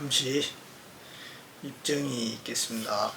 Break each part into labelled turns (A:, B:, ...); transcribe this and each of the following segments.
A: 잠시 입증이 있겠습니다.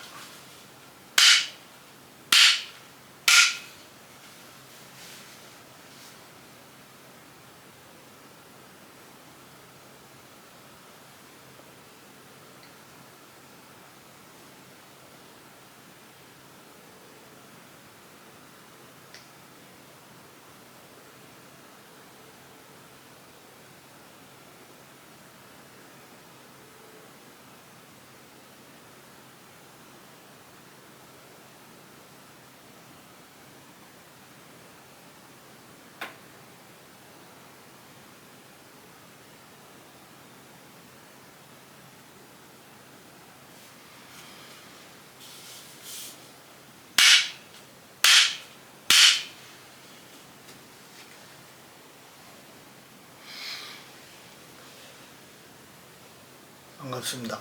A: 반갑습니다.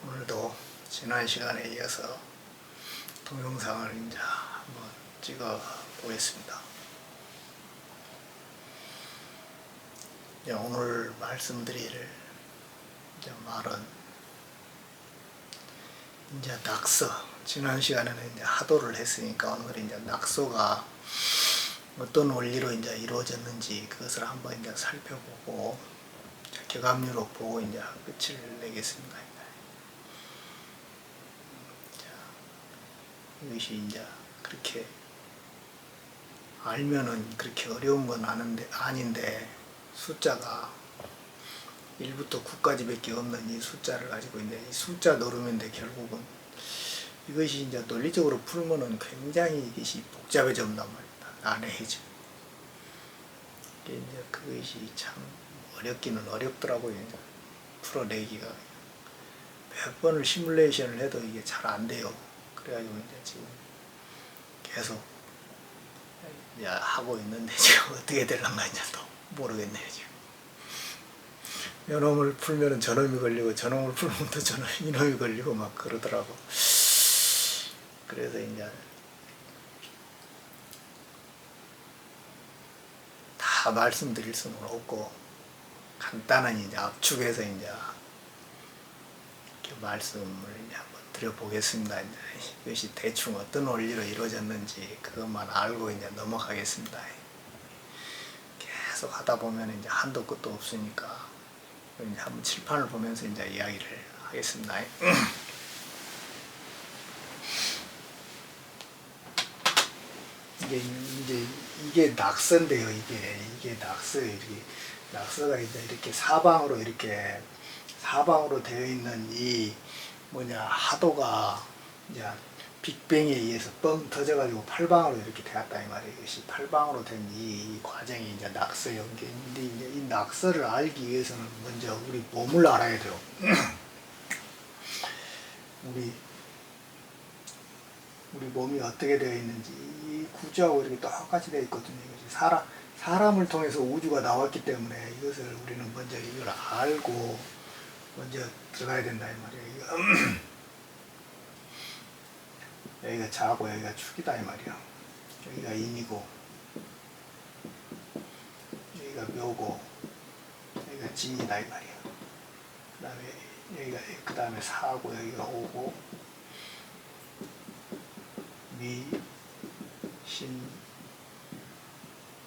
A: 오늘도 지난 시간에 이어서 동영상을 이제 한번 찍어 보겠습니다. 오늘 말씀드릴 말은 이제 낙서, 지난 시간에는 이제 하도를 했으니까 오늘 이제 낙서가 어떤 원리로 이제 이루어졌는지 그것을 한번 이제 살펴보고 격압류로 보고 이제 끝을 내겠습니다. 이것이 이제 그렇게 알면은 그렇게 어려운 건 아닌데 숫자가 1부터 9까지 밖에 없는 이 숫자를 가지고 이제 이 숫자 노름인데 결국은 이것이 이제 논리적으로 풀면은 굉장히 이것이 복잡해진단 말이다. 난해해져. 이제 그것이 참 어렵기는 어렵더라고요. 이제 풀어내기가 몇 번을 시뮬레이션을 해도 이게 잘 안 돼요. 그래가지고 이제 지금 계속 이제 하고 있는데 지금 어떻게 될란가 이제 또 모르겠네요. 지금 요놈을 풀면은 저놈이 걸리고 저놈을 풀면 또 이놈이 걸리고 막 그러더라고. 그래서 이제 다 말씀드릴 수는 없고 간단한 이제 압축해서 이제 이렇게 말씀을 이제 한번 드려보겠습니다. 이제 이것이 대충 어떤 원리로 이루어졌는지 그것만 알고 이제 넘어가겠습니다. 계속 하다 보면 이제 한도 끝도 없으니까 이제 한번 칠판을 보면서 이제 이야기를 하겠습니다. 이게 낙서인데요. 이게 낙서예요. 낙서가 이제 이렇게 사방으로 되어 있는 이 하도가 이제 빅뱅에 의해서 뻥 터져가지고 팔방으로 이렇게 되었다 이 말이에요. 이것이 팔방으로 된 이 과정이 이제 낙서예요. 근데 이제 이 낙서를 알기 위해서는 먼저 우리 몸을 알아야 돼요. 우리 몸이 어떻게 되어 있는지 이 구조하고 이렇게 똑같이 되어 있거든요. 사람을 통해서 우주가 나왔기 때문에 이것을 우리는 먼저 이걸 알고 먼저 들어가야 된다 이 말이에요. 여기가 자고 여기가 축이다 이 말이야. 여기가 인이고 여기가 묘고 여기가 진이다 이 말이야. 그 다음에 사고 여기가 오고 미, 신,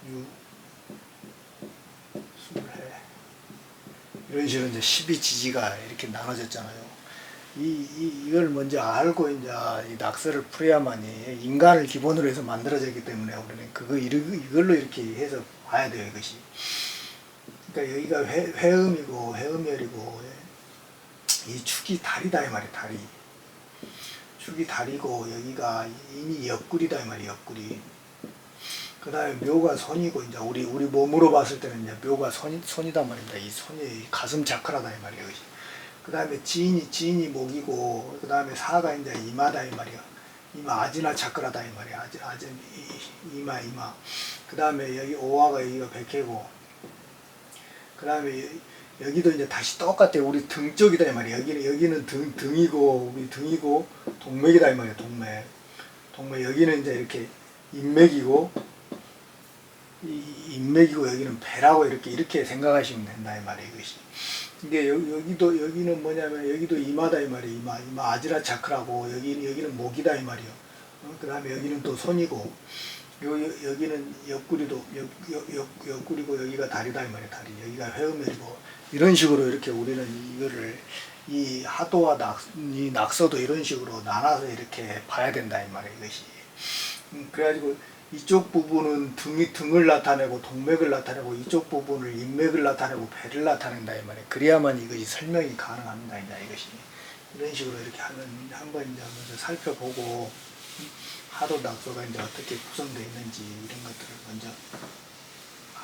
A: 유, 술해 이런 식으로 이제 12지지가 이렇게 나눠졌잖아요. 이걸 먼저 알고 이제 이 낙서를 풀어야만이 인간을 기본으로 해서 만들어졌기 때문에 우리는 이걸로 이렇게 해서 봐야 돼요. 이것이. 그러니까 여기가 회음이고 회음열이고 이 축이 다리다 이 말이에요. 다리. 축이 다리고 여기가 인이 옆구리다 이 말이에요. 옆구리. 그 다음에 묘가 손이고 이제 우리 몸으로 봤을 때는 이제 묘가 손이다 말입니다. 이 손이 가슴 차크라다 이 말이에요. 그 다음에 지인이 목이고 그 다음에 사가 이제 이마다 이 말이야. 이마 아지나 차크라다 이 말이야. 이마. 그 다음에 여기 오화가 여기가 백회고 그 다음에 여기도 이제 다시 똑같아요. 우리 등 쪽이다 이 말이야. 여기는 등이고 우리 등이고 동맥이다 이 말이야. 동맥 여기는 이제 이렇게 인맥이고 인맥이고 여기는 배라고 이렇게 생각하시면 된다 이 말이에요. 이것이. 이게 여기는 뭐냐면 여기도 이마다 이 말이에요. 이마 아지라 차크라고 여기는 목이다 이 말이에요. 그 다음에 여기는 또 손이고 여기는 옆구리도 옆구리고 여기가 다리다 이 말이에요. 다리. 여기가 회음혈이고 이런 식으로 이렇게 우리는 이거를 이 하도와 이 낙서도 이런 식으로 나눠서 이렇게 봐야 된다 이 말이에요. 이것이. 그래가지고 이쪽 부분은 등을 나타내고 동맥을 나타내고 이쪽 부분을 인맥을 나타내고 배를 나타낸다 이 말이에요. 그래야만 이것이 설명이 가능합니다. 이것이 이런 식으로 이렇게 하면 한번 이제 먼저 살펴보고 하도 낙서가 이제 어떻게 구성되어 있는지 이런 것들을 먼저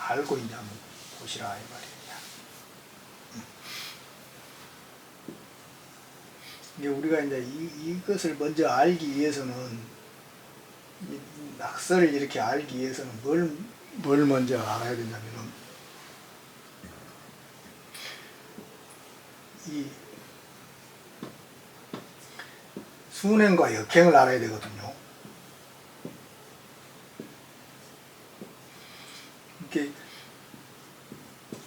A: 알고 이제 한번 보시라 이 말이에요. 이게 우리가 이제 이것을 먼저 알기 위해서는 이 낙서를 이렇게 알기 위해서는 뭘 먼저 알아야 되냐면은 이 순행과 역행을 알아야 되거든요. 이렇게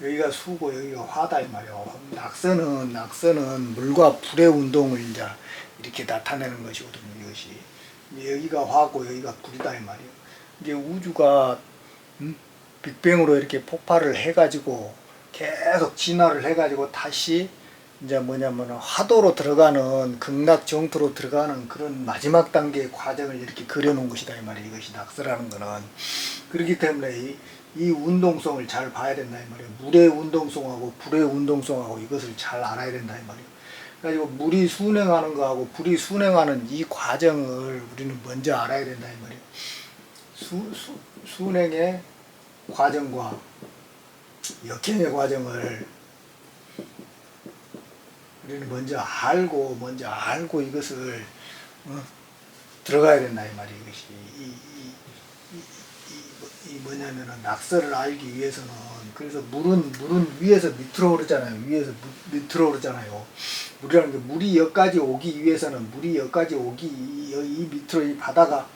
A: 여기가 수고 여기가 화다 이 말이에요. 낙서는 물과 불의 운동을 이제 이렇게 나타내는 것이거든요. 이것이 여기가 화고 여기가 불이다 이 말이에요. 이게 우주가 빅뱅으로 이렇게 폭발을 해가지고 계속 진화를 해가지고 다시 이제 뭐냐면 화도로 들어가는 극락 정토로 들어가는 그런 마지막 단계의 과정을 이렇게 그려놓은 것이다 이 말이에요. 이것이 낙서라는 거는. 그렇기 때문에 이 운동성을 잘 봐야 된다 이 말이에요. 물의 운동성하고 불의 운동성하고 이것을 잘 알아야 된다 이 말이에요. 그래가지고 물이 순행하는 거하고 불이 순행하는 이 과정을 우리는 먼저 알아야 된다 이 말이에요. 순행의 과정과 역행의 과정을 우리는 먼저 알고 이것을 들어가야 된다 이 말이에요. 이것이 이 뭐냐면은 낙서를 알기 위해서는 그래서 물은 위에서 밑으로 오르잖아요. 위에서 밑으로 오르잖아요. 물이라는 게 물이 여기까지 오기 위해서는 이 밑으로 이 바다가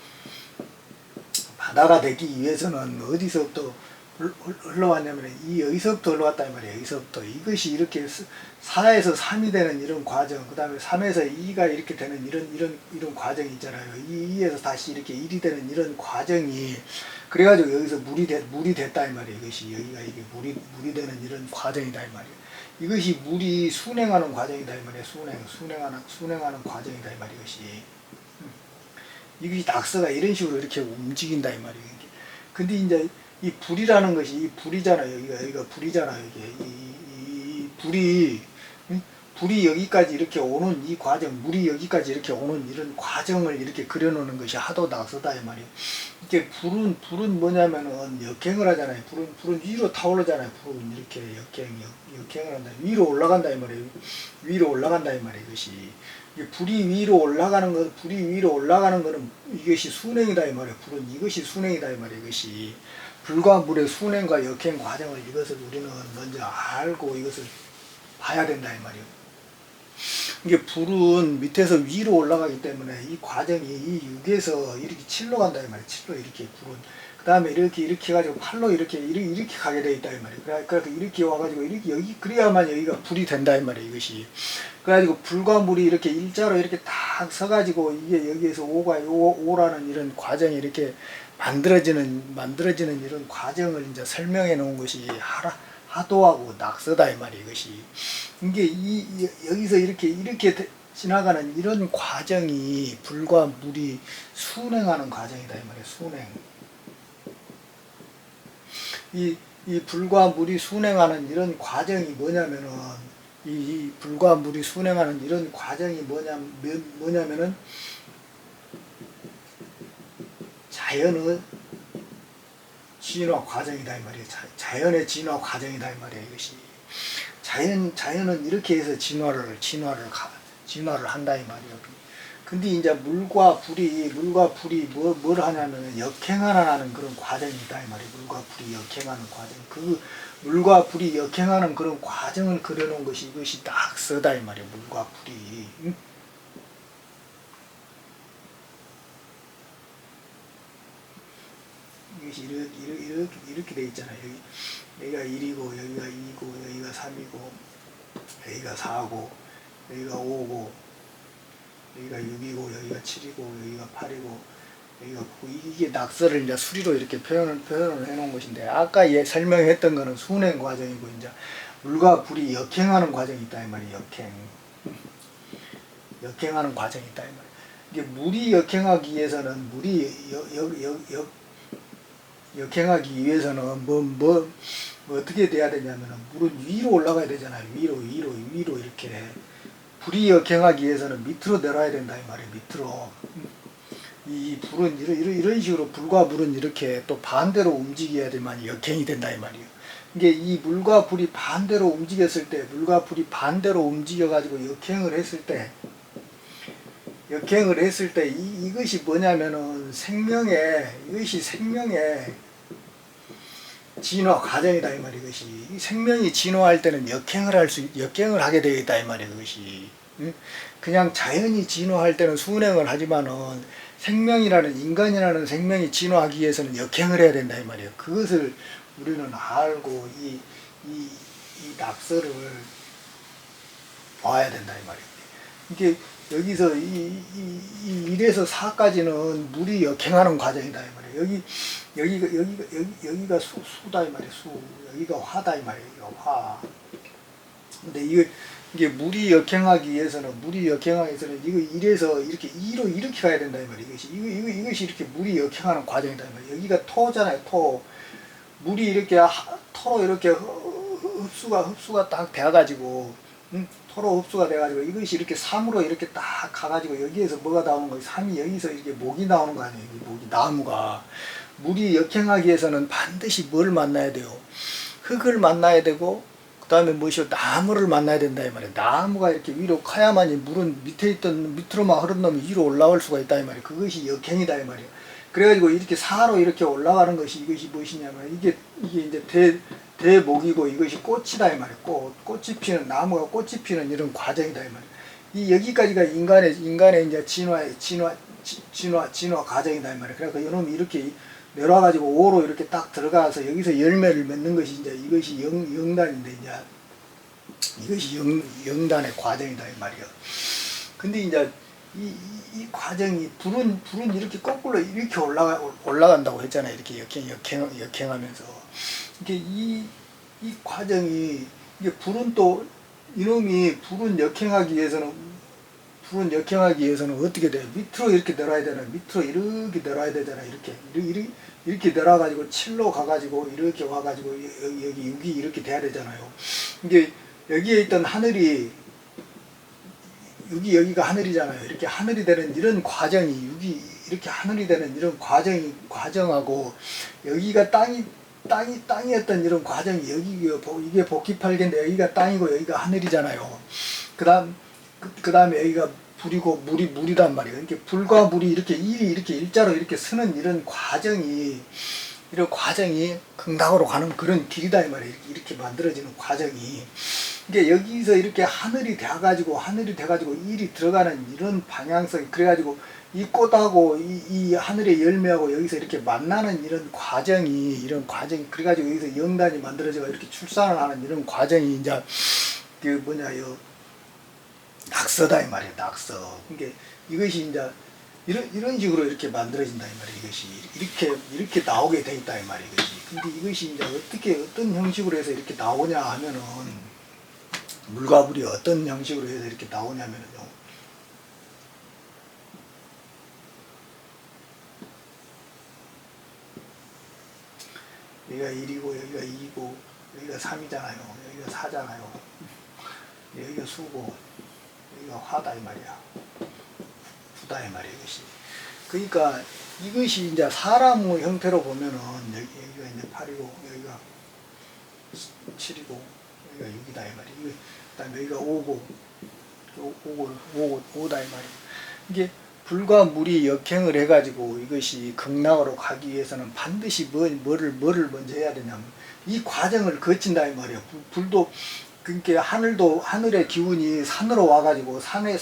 A: 되기 위해서는 어디서부터 흘러왔냐면 여기서부터 흘러왔다 이 말이에요. 여기서부터 이것이 이렇게 4에서 3이 되는 이런 과정, 그 다음에 3에서 2가 이렇게 되는 이런 과정이 있잖아요. 2에서 다시 이렇게 1이 되는 이런 과정이 그래가지고 여기서 물이 됐다 이 말이에요. 이것이 여기가 이게 물이 되는 이런 과정이다 이 말이에요. 이것이 물이 순행하는 과정이다 이 말이에요. 순행하는 과정이다 이 말이에요. 이것이 낙서가 이런 식으로 이렇게 움직인다 이 말이에요. 근데 이제 이 불이라는 것이 이 불이잖아요. 여기가 불이잖아요. 이 불이 여기까지 이렇게 오는 이 과정, 물이 여기까지 이렇게 오는 이런 과정을 이렇게 그려놓는 것이 하도 낙서다 이 말이에요. 이게 불은 뭐냐면은 역행을 하잖아요. 불은 위로 타오르잖아요. 불은 이렇게 역행을 한다. 위로 올라간다 이 말이에요. 위로 올라간다 이 말이에요. 이것이 불이 위로 올라가는 거는 이것이 순행이다 이 말이에요. 불은 이것이 순행이다 이 말이에요. 이것이 불과 물의 순행과 역행 과정을 이것을 우리는 먼저 알고 이것을 봐야 된다 이 말이에요. 이게 불은 밑에서 위로 올라가기 때문에 이 과정이 이 6에서 이렇게 7로 간다 이 말이에요. 7로 이렇게 불은 그 다음에 이렇게 해가지고 8로 이렇게 가게 돼 있다 이 말이에요. 그러니까 이렇게 와가지고 이렇게 여기 그래야만 여기가 불이 된다 이 말이에요. 이것이 그래가지고 불과 물이 이렇게 일자로 이렇게 딱 서가지고 이게 여기에서 오라는 이런 과정이 이렇게 만들어지는 이런 과정을 이제 설명해 놓은 것이 하도하고 낙서다 이 말이에요. 이것이 이게 여기서 이렇게 지나가는 이런 과정이 불과 물이 순행하는 과정이다 이 말이에요. 순행. 이 불과 물이 순행하는 이런 과정이 뭐냐면은 이 불과 물이 순행하는 이런 과정이 뭐냐면은 자연의 진화 과정이다 이 말이에요. 자연의 진화 과정이다 이 말이에요. 이것이 자연은 이렇게 해서 진화를 한다 이 말이에요. 근데 이제 물과 불이 뭘 하냐면 역행하는 그런 과정이다 이 말이에요. 물과 불이 역행하는 과정. 그 물과 불이 역행하는 그런 과정을 그려놓은 것이 이것이 낙서다 이 말이에요. 물과 불이. 이것이 이렇게 돼 있잖아요. 여기가 1이고 여기가 2고 여기가 3이고 여기가 4고 여기가 5고 여기가 6이고 여기가 7이고 여기가 8이고 여기가 9. 이게 낙서를 이제 수리로 이렇게 표현을 해 놓은 것인데, 아까 설명했던 거는 순행 과정이고, 이제 물과 불이 역행하는 과정이 있다 이 말이에요. 역행하는 과정이 있다 이 말이에요. 이게 물이 역행하기 위해서는 역행하기 위해서는 뭐 어떻게 돼야 되냐면은, 물은 위로 올라가야 되잖아요. 위로 이렇게. 불이 역행하기 위해서는 밑으로 내려야 된다 이 말이에요. 밑으로. 이 불은 이런 식으로, 불과 물은 이렇게 또 반대로 움직여야 되만 역행이 된다 이 말이에요. 이게 이 물과 불이 반대로 움직였을 때, 물과 불이 반대로 움직여 가지고 역행을 했을 때 이것이 뭐냐면은 이것이 생명의 진화 과정이다 이 말이에요. 이것이 이 생명이 진화할 때는 역행을 하게 되어 있다 이 말이에요. 그것이 그냥 자연이 진화할 때는 순행을 하지만은, 인간이라는 생명이 진화하기 위해서는 역행을 해야 된다 이 말이에요. 그것을 우리는 알고 이 낙서를 봐야 된다 이 말이에요. 이게 여기서 이 1에서 4까지는 물이 역행하는 과정이다 이 말이에요. 여기가 수다 이 말이에요. 여기가 화다 이 말이에요. 여기가 화. 근데 이게 물이 역행하기 위해서는 이거 1에서 이렇게 2로 이렇게 가야 된다 이 말이에요. 이것이 이렇게 물이 역행하는 과정이다 이 말이에요. 여기가 토잖아요. 토. 물이 이렇게 토로 이렇게 흡수가 딱 돼가지고, 토로 흡수가 돼가지고 이것이 이렇게 3으로 이렇게 딱 가가지고, 여기에서 뭐가 나오는 거예요? 3이 여기서 이렇게 목이 나오는 거 아니에요? 목이, 나무가. 물이 역행하기 위해서는 반드시 뭘 만나야 돼요? 흙을 만나야 되고, 그 다음에 무엇이요? 나무를 만나야 된다 이 말이에요. 나무가 이렇게 위로 커야만이 물은 밑으로만 흐른 놈이 위로 올라올 수가 있다 이 말이에요. 그것이 역행이다 이 말이에요. 그래가지고 이렇게 4로 이렇게 올라가는 것이, 이것이 무엇이냐면, 이게 이제 대목이고, 이것이 꽃이다 이 말이에요. 꽃이 피는, 나무가 꽃이 피는 이런 과정이다 이 말이에요. 여기까지가 인간의 이제 진화 과정이다 이 말이에요. 그러니까 이놈이 이렇게 내려와가지고 5로 이렇게 딱 들어가서 여기서 열매를 맺는 것이 이제 이것이 영단인데, 이제 이것이 영단의 과정이다 이 말이에요. 근데 이제 이 과정이, 불은 이렇게 거꾸로 이렇게 올라간다고 했잖아요. 이렇게 역행하면서. 이게 이 과정이, 이게 불은 또, 불은 역행하기 위해서는 어떻게 돼요? 밑으로 이렇게 내려야 되나? 밑으로 이렇게 내려야 되잖아. 이렇게 내려가지고 7로 가가지고 이렇게 와가지고 여기 6이 이렇게 돼야 되잖아요. 이게 여기에 있던 하늘이, 여기가 하늘이잖아요. 이렇게 하늘이 되는 이런 과정이, 이렇게 하늘이 되는 이런 과정하고, 여기가 땅이었던 이런 과정이, 이게 복귀팔개인데 여기가 땅이고 여기가 하늘이잖아요. 그 다음에 여기가 불이고 물이단 말이에요. 이렇게 불과 물이 이렇게 이렇게 일자로 이렇게 서는 이런 과정이 극락으로 가는 그런 길이다 이 말이에요. 이렇게 만들어지는 과정이. 이게 여기서 이렇게 하늘이 돼가지고 일이 들어가는 이런 방향성이, 그래가지고 이 꽃하고 이 하늘의 열매하고 여기서 이렇게 만나는 이런 과정이, 그래가지고 여기서 영단이 만들어져가 이렇게 출산을 하는 이런 과정이 이제 낙서다 이 말이에요. 낙서. 그러니까 이것이 이제 이런 식으로 이렇게 만들어진다 이 말이에요. 이것이 이렇게 나오게 돼 있다 이 말이에요. 근데 이것이 이제 어떤 형식으로 해서 이렇게 나오냐 하면은, 물과 불이 어떤 형식으로 해서 이렇게 나오냐면요, 여기가 1이고 여기가 2고 여기가 3이잖아요. 여기가 4잖아요. 여기가 수고 여기가 화다 이 말이야. 부다 이 말이야. 이것이. 그러니까 이것이 이제 사람의 형태로 보면은, 여기가 이제 8이고 여기가 7이고 여기가 6이다 이 말이야. 그다음에 여기가 5다 이 말이야. 이게 불과 물이 역행을 해가지고 이것이 극락으로 가기 위해서는 반드시 뭐를 먼저 해야 되냐면, 이 과정을 거친다 이 말이에요. 그러니까 하늘의 기운이 산으로 와가지고 산이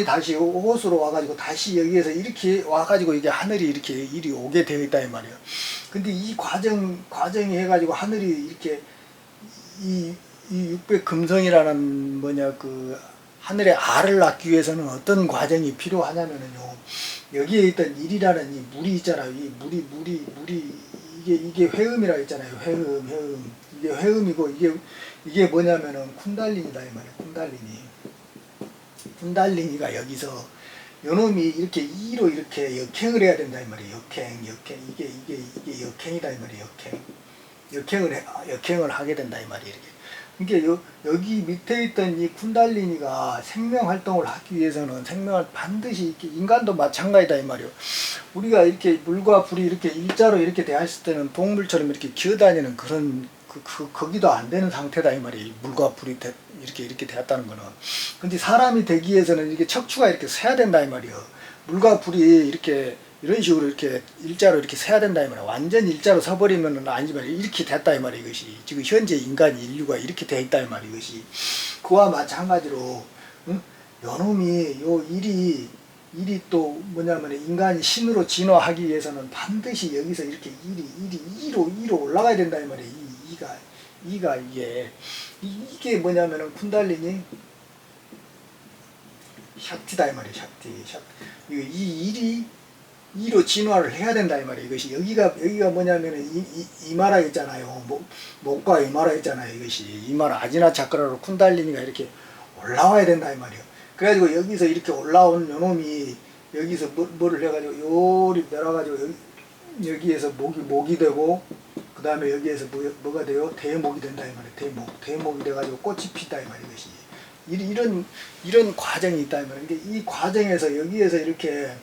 A: 다시 호수로 와가지고 다시 여기에서 이렇게 와가지고 이게 하늘이 이렇게 이리 오게 되어 있다 이 말이에요. 근데 이 과정이 해가지고 하늘이 이렇게 이 600금성이라는 그 하늘의 알을 낳기 위해서는 어떤 과정이 필요하냐면은요. 여기에 있던 일이라는 이 물이 있잖아요. 이 물이 이게 회음이라 했잖아요. 회음. 이게 회음이고 이게 뭐냐면은 쿤달리니다 이 말이에요. 쿤달리니가 여기서 요놈이 이렇게 이로 이렇게 역행을 해야 된다 이 말이에요. 역행. 이게 역행이다 이 말이에요. 역행을 하게 된다 이 말이에요. 그러니까 여기 밑에 있던 이 쿤달리니가 생명 활동을 하기 위해서는 생명을 반드시 이렇게 인간도 마찬가지다 이 말이에요. 우리가 이렇게 물과 불이 이렇게 일자로 이렇게 대했을 때는 동물처럼 이렇게 기어다니는 그런 거기도 안 되는 상태다 이 말이에요. 물과 불이 이렇게 되었다는 거는. 근데 사람이 되기 위해서는 이렇게 척추가 이렇게 서야 된다 이 말이에요. 물과 불이 이렇게 이런 식으로 이렇게 일자로 이렇게 서야 된다 이 말이야. 완전 일자로 서버리면은 아니지만 이렇게 됐다 이 말이야. 이것이 지금 현재 인류가 이렇게 돼 있다 이 말이야. 이것이 그와 마찬가지로 요놈이 요 일이 또 뭐냐면 인간이 신으로 진화하기 위해서는 반드시 여기서 이렇게 이로 올라가야 된다 이 말이야. 이가 이게 뭐냐면은 쿤달리니 샥티다 이 말이야. 샥티. 이 일이 이로 진화를 해야 된다 이 말이에요. 이것이 여기가 뭐냐면은 이마라 있잖아요. 목과 이마라 있잖아요. 이것이 이마라 아지나 차크라로 쿤달리니가 이렇게 올라와야 된다 이 말이에요. 그래가지고 여기서 이렇게 올라온 요놈이 여기서 뭐를 해가지고 요리 내려가지고 여기에서 목이 되고 그 다음에 여기에서 뭐가 돼요? 대목이 된다 이 말이에요. 대목이 돼가지고 꽃이 피다 이 말이에요. 이것이 이런 과정이 있다 이 말이에요. 그러니까 이 과정에서 여기에서 이렇게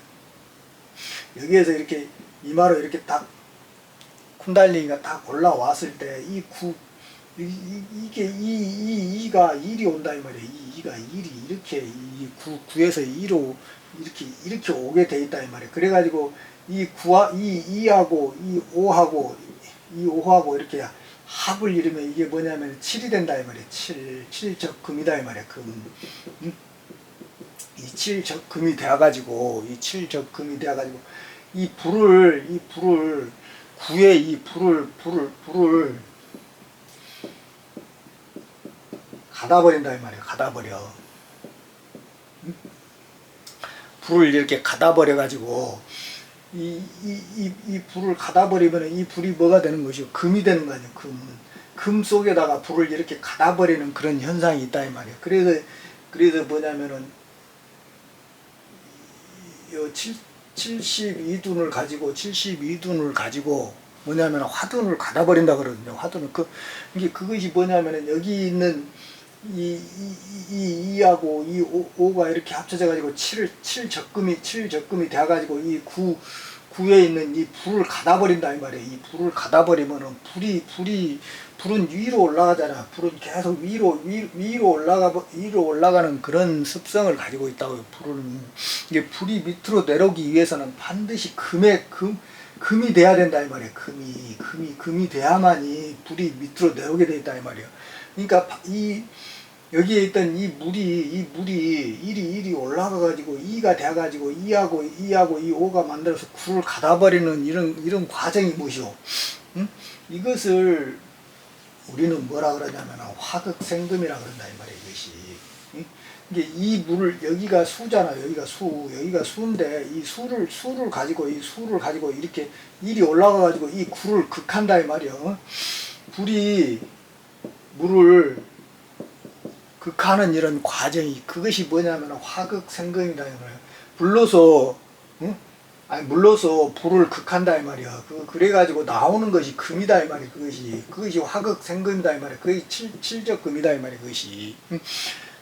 A: 이마로 이렇게 딱 쿤달리니가 딱 올라왔을 때 이가 일이 온다 이 말이에요. 이가 일이 이렇게 이 구에서 이로 이렇게 오게 돼 있다 이 말이에요. 그래가지고 이하고 이 오하고 이렇게 합을 이루면 이게 뭐냐면 7이 된다 이 말이에요. 7적금이다 이 말이에요. 이 7적금이 되어가지고 이 불을 구에 이 불을 가다버린다 이 말이에요. 가다버려. 불을 이렇게 가다버려가지고 이 불을 가다버리면 이 불이 뭐가 되는 것이요? 금이 되는 거 아니에요. 금 속에다가 불을 이렇게 가다버리는 그런 현상이 있다 이 말이에요. 그래서 뭐냐면은 요 72둔을 가지고 뭐냐면 화둔을 가다버린다 그러거든요. 화둔을 이게 그것이 뭐냐면은 여기 있는 이하고 이 오가 이렇게 합쳐져 가지고 7적금이 돼 가지고 이 구에 있는 이 불을 가다버린다 이 말이에요. 이 불을 가다버리면은 불은 위로 올라가잖아. 불은 계속 위로 올라가는 그런 습성을 가지고 있다고요. 이게 불이 밑으로 내려오기 위해서는 반드시 금이 돼야 된다 이 말이에요. 금이 돼야만이 불이 밑으로 내려오게 돼 있다 이 말이에요. 그러니까 여기에 있던 이 물이 일이 올라가가지고 이가 돼가지고 이하고 이 오가 만들어서 구를 가다버리는 이런 과정이 무엇이오? 응? 이것을 우리는 뭐라 그러냐면 화극생금이라 그런다 이 말이에요. 이것이. 응? 이게 이 물을 여기가 수잖아요. 여기가 수인데 이 수를 가지고 이렇게 일이 올라가가지고 이 구를 극한다 이 말이에요. 불이 물을 극하는 이런 과정이 그것이 뭐냐면 화극생금이다 이 말이에요. 불로서 불을 극한다 이 말이야. 그래가지고 나오는 것이 금이다 이 말이야. 그것이 화극생금이다 이 말이야. 그것이 칠적금이다 이 말이야. 그것이.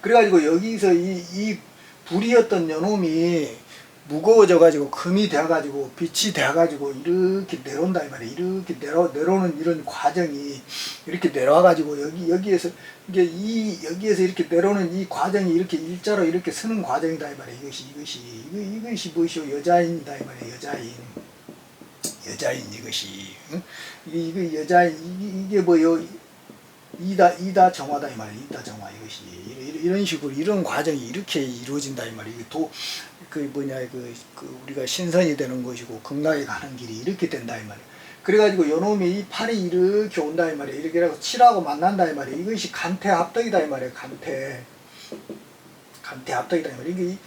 A: 그래가지고 여기서 이 불이었던 요놈이 무거워져가지고 금이 돼가지고 빛이 돼가지고 이렇게 내려온다 이 말이야. 이렇게 내려오는 이런 과정이 이렇게 내려와가지고 여기에서 여기에서 이렇게 내려오는 이 과정이 이렇게 일자로 이렇게 서는 과정이다 이 말이야. 이것이 무엇이요? 여자인이다 이 말이야. 여자인 이것이. 응? 이게 여자인 이게 뭐요? 이다 정화다 이 말이에요. 이다 정화 이것이 이런 식으로 이런 과정이 이렇게 이루어진다 이 말이에요. 그 뭐냐 그 우리가 신선이 되는 것이고 극락에 가는 길이 이렇게 된다 이 말이에요. 그래가지고 요놈이 이 팔이 이렇게 온다 이 말이에요. 이렇게 해서 칠하고 만난다 이 말이에요. 이것이 간태 합덕이다 이 말이에요. 간태 합덕이다 이 말이에요. 이게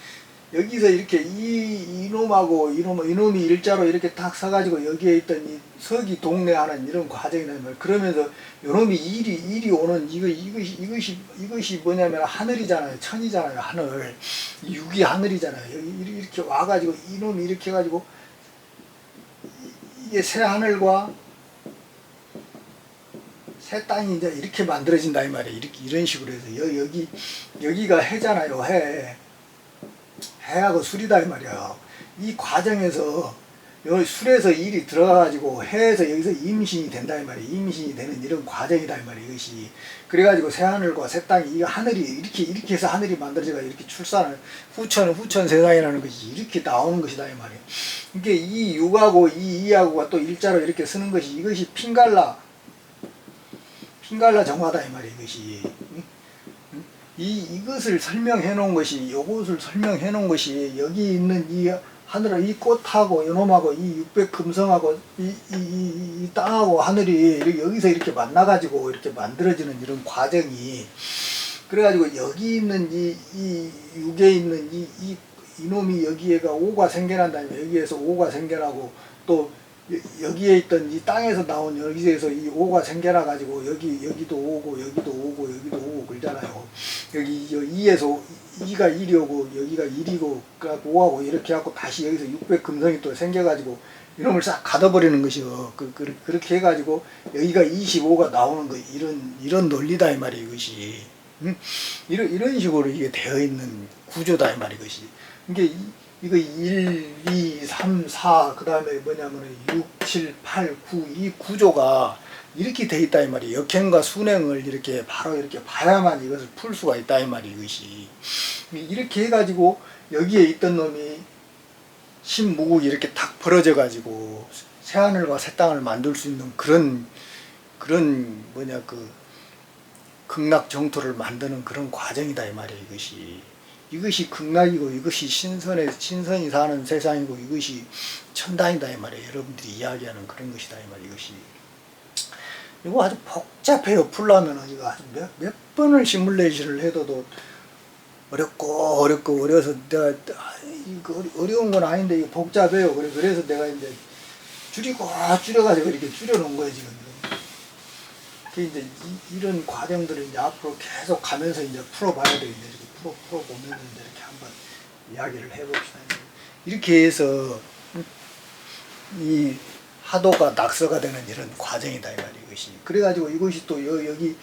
A: 여기서 이렇게 이놈하고 이놈이 일자로 이렇게 딱 서가지고 여기에 있던 이 석이 동래하는 이런 과정이다 이 말이에요. 그러면서 요놈이 일이 오는 이것이 뭐냐면 하늘이잖아요. 천이잖아요. 하늘. 육이 하늘이잖아요. 여기 이렇게 와가지고 이놈이 이렇게 해가지고 이게 새 하늘과 새 땅이 이제 이렇게 만들어진다 이 말이에요. 이런 식으로 해서 여기가 해잖아요. 해하고 술이다 이 말이야. 이 과정에서 여기 술에서 일이 들어가가지고 해에서 여기서 임신이 된다 이 말이야. 임신이 되는 이런 과정이다 이 말이야. 이것이 그래가지고 새 하늘과 새 땅이 이 하늘이 이렇게 해서 하늘이 만들어져가 이렇게 출산을 후천 세상이라는 것이 이렇게 나오는 것이다 이 말이야. 이게 이 육하고 이하고가 또 일자로 이렇게 쓰는 것이 이것이 핑갈라 정화다 이 말이야. 이것이. 이것을 설명해 놓은 것이, 요것을 설명해 놓은 것이, 여기 있는 이 하늘은 이 꽃하고, 이놈하고, 이 육백금성하고, 이 땅하고 하늘이 여기서 이렇게 만나가지고 이렇게 만들어지는 이런 과정이, 그래가지고 여기 있는 이 육에 있는 이놈이 여기에가 오가 생겨난다. 여기에서 오가 생겨나고, 또 여기에 있던 이 땅에서 나온 여기에서 이 오가 생겨나 가지고 여기도 오고 여기도 오고 그러잖아요. 여기 이에서 이가 1이 오고 여기가 1이고 그래갖고 5하고 이렇게 해갖고 다시 여기서 600금성이 또 생겨가지고 이놈을 싹 가둬버리는 것이요. 그렇게 해가지고 여기가 25가 나오는 거 이런 논리다 이 말이에요. 이것이 이런 식으로 이게 되어 있는 구조다 이 말이에요. 이것이 이거 1, 2, 3, 4, 그 다음에 뭐냐면 6, 7, 8, 9, 이 구조가 이렇게 돼 있다 이 말이에요. 역행과 순행을 이렇게 바로 이렇게 봐야만 이것을 풀 수가 있다 이 말이에요. 이것이. 이렇게 해가지고 여기에 있던 놈이 신무국이 이렇게 탁 벌어져 가지고 새하늘과 새 땅을 만들 수 있는 그런 뭐냐 그 극락 정토를 만드는 그런 과정이다 이 말이에요. 이것이 극락이고 이것이 신선이 사는 세상이고 이것이 천당이다 이 말이에요. 여러분들이 이야기하는 그런 것이다 이 말이에요. 이거 아주 복잡해요. 풀려면은 이거 아주 몇 번을 시뮬레이션을 해도 어렵고 어려서 내가 이거 어려운 건 아닌데 이거 복잡해요. 그래서 내가 이제 줄여가지고 이렇게 줄여놓은 거예요 지금. 이제 이런 과정들을 이제 앞으로 계속 가면서 이제 풀어봐야 되겠네. 풀어보면서 이제 이렇게 한번 이야기를 해봅시다. 이렇게 해서 이 하도가 낙서가 되는 이런 과정이다 이 말이에요. 이것이. 그래가지고 이것이 또 여기